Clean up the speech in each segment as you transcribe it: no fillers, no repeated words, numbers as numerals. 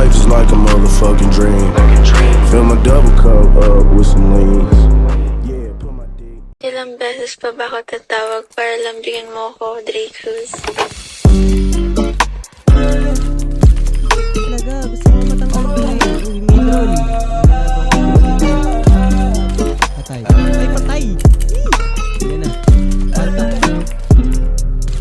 life is like a motherfucking dream. Fill my double cup up with some leans. Yeah, put my dick. Ilang beses pa ba ako tatawag para lambingin mo ako, Dre Cruz? Talaga, gusto mo matanggal ko eh. Uy, Milol. Patay. Ay, patay! Yan na.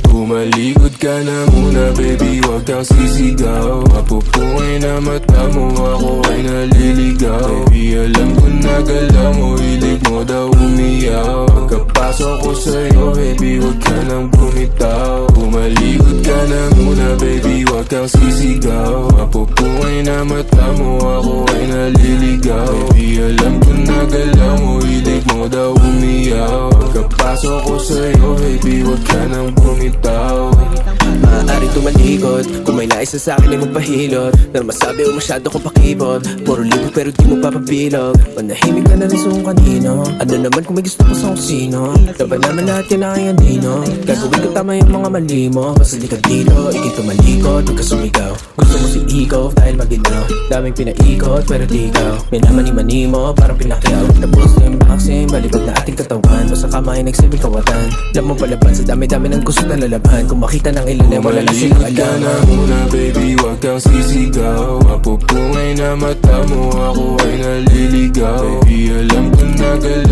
Tumalikod ka na muna baby, wag kang sisigaw. Mapupungay na mata mo, ako ay naliligaw. Baby, alam ko na galaw mo, hilig mo daw umiyaw. Pagkapasok ko sa'yo baby, wag ka nang bumitaw. Tumalikod ka na muna baby, wag kang sisigaw. Mapupungay na mata mo, ako ay naliligaw. Baby, alam ko na galaw mo, hilig mo daw umiyaw. Pagkapasok ko sa'yo baby, wag ka nang bumitaw. Maaaring tumalikod kung may nais na sa'kin ay magpahilot. Na masabi o masyado kong pakipot. Puro libo pero di mo papabilog. Manahimik ka na rin sa kung kanino. Ano naman kung may gusto ko sa kung sino. Laban naman lahat yan ang andino. Gagawin ko tama yung mga mali mo. Basta di ka dito, ikit tumalikod, huwag ka sumigaw. Gusto mo si Ikaw dahil maginaw. Daming pinaikot pero di ikaw. Minamani-mani mo parang pinakyaw. Tapos na yung vaccine, balibag na ating katawan. Basta kamay nagsilbing kawatan. Alam mo palaban sa dami-dami ng gusto na lalaban. Kung makita ng ilan ay wala na silang Tumalikod ka alam. na muna baby, wag kang sisigaw. Mapupungay na mata mo, ako ay naliligaw. Baby, alam ko na galaw